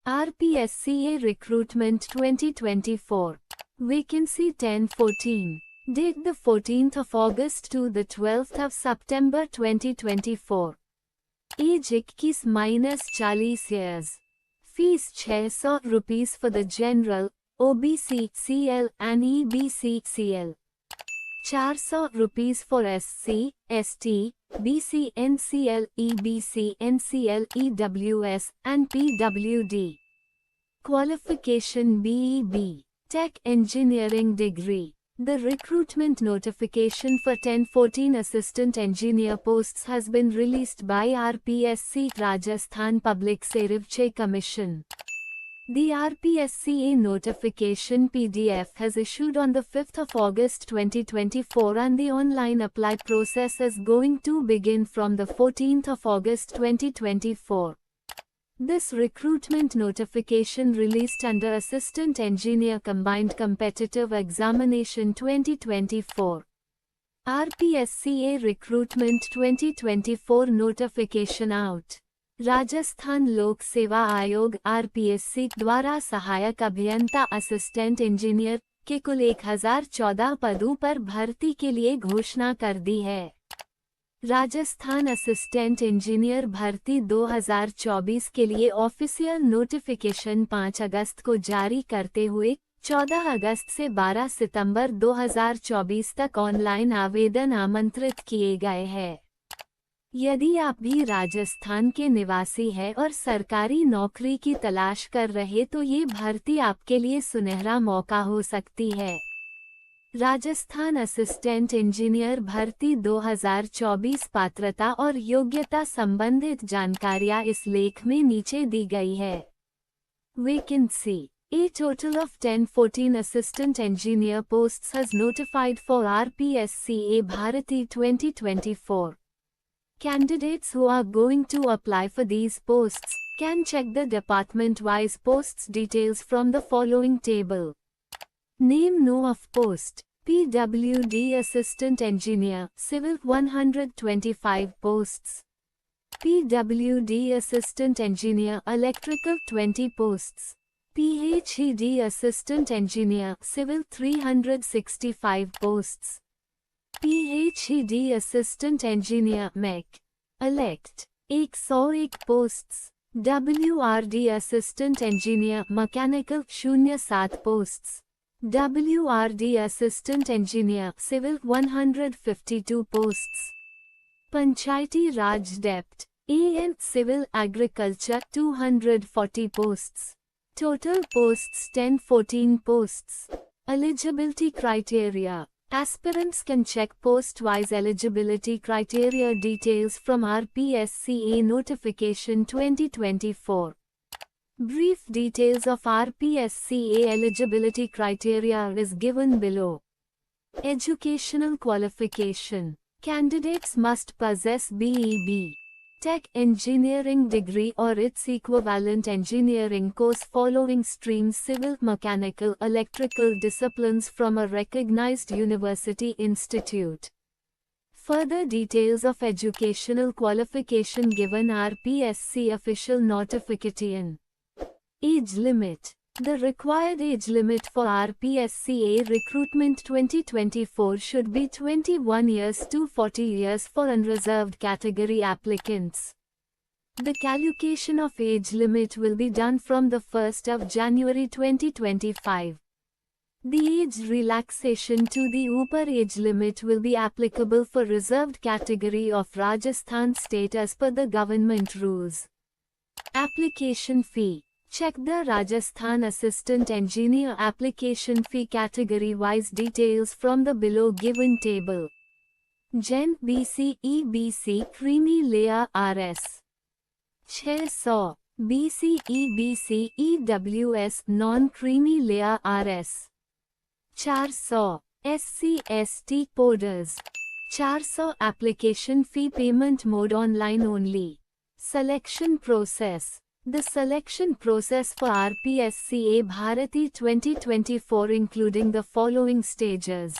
RPSCA Recruitment 2024. Vacancy 1014. Date the 14th of August to the 12th of September 2024. Age 21-40 years. Fees 600 rupees for the General, OBC, CL and EBC, CL. 400 rupees for SC, ST, BC, NCL, EBC, NCL, EWS and PWD. Qualification BEB. Tech Engineering Degree. The recruitment notification for 1014 Assistant Engineer posts has been released by RPSC Rajasthan Public Service Commission. The RPSCA notification PDF has issued on the 5th of August 2024 and the online apply process is going to begin from the 14th of August 2024. This recruitment notification released under Assistant Engineer Combined Competitive Examination 2024. RPSCA Recruitment 2024 Notification Out. Rajasthan लोक सेवा आयोग RPSC द्वारा सहायक अभियंता assistant engineer के कुल 1014 पदों पर भर्ती के लिए घोषणा कर दी है। राजस्थान असिस्टेंट इंजीनियर भर्ती 2024 के लिए ऑफिशियल नोटिफिकेशन 5 अगस्त को जारी करते हुए 14 अगस्त से 12 सितंबर 2024 तक ऑनलाइन आवेदन आमंत्रित किए गए हैं। यदि आप भी राजस्थान के निवासी हैं और सरकारी नौकरी की तलाश कर रहे तो ये भर्ती आपके लिए सुनहरा मौका हो सकती है। राजस्थान असिस्टेंट इंजीनियर भर्ती 2024 पात्रता और योग्यता संबंधित जानकारियां इस लेख में नीचे दी गई है। Vacancy. A total of 1014 assistant engineer posts has notified for RPSCA Bharati 2024. Candidates who are going to apply for these posts can check the department-wise posts details from the following table. Name No of Post. PWD Assistant Engineer, Civil 125 posts. PWD Assistant Engineer, Electrical 20 posts. PHED Assistant Engineer, Civil 365 posts. PHED Assistant Engineer MEC. Elect. 101 posts. WRD Assistant Engineer Mechanical 07 posts. WRD Assistant Engineer Civil 152 posts. Panchayati Raj Dept. AN Civil Agriculture 240 posts. Total posts 1014 posts. Eligibility criteria. Aspirants can check post-wise eligibility criteria details from RPSCA Notification 2024. Brief details of RPSCA eligibility criteria is given below. Educational qualification. Candidates must possess BEB. Tech Engineering degree or its equivalent engineering course following streams civil, mechanical, electrical disciplines from a recognized university institute. Further details of educational qualification given RPSC official notification. Age limit. The required age limit for RPSCA Recruitment 2024 should be 21 years to 40 years for unreserved category applicants. The calculation of age limit will be done from the 1st of January 2025. The age relaxation to the upper age limit will be applicable for reserved category of Rajasthan state as per the government rules. Application fee. Check the Rajasthan Assistant Engineer application fee category-wise details from the below given table. Gen BC EBC Creamy Layer RS 600 BC EBC EWS Non Creamy Layer RS 400 SC ST Poders 400 Application fee payment mode online only. Selection process. The selection process for RPSCA Bharati 2024 including the following stages.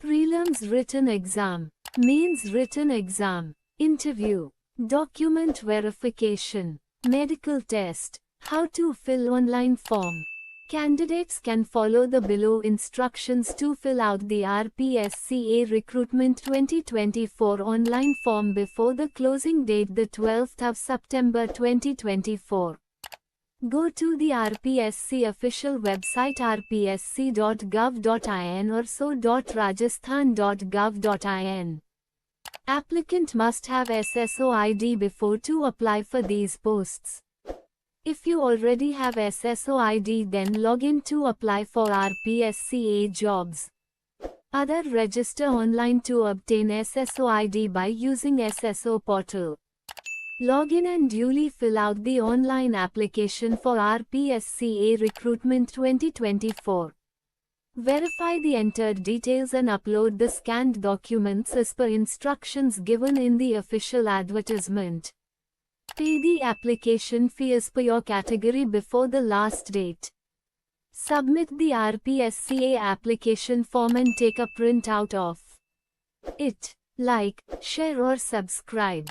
Prelims written exam, Mains written exam, Interview, Document verification, Medical test, How to fill online form. Candidates can follow the below instructions to fill out the RPSCA Recruitment 2024 online form before the closing date, the 12th of September 2024. Go to the RPSC official website rpsc.gov.in or so.rajasthan.gov.in. Applicant must have SSO ID before to apply for these posts. If you already have SSO ID, then log in to apply for RPSCA jobs. Other register online to obtain SSO ID by using SSO portal. Log in and duly fill out the online application for RPSCA Recruitment 2024. Verify the entered details and upload the scanned documents as per instructions given in the official advertisement. Pay the application fee as per your category before the last date. Submit the RPSCA application form and take a printout of it. Like, share or subscribe.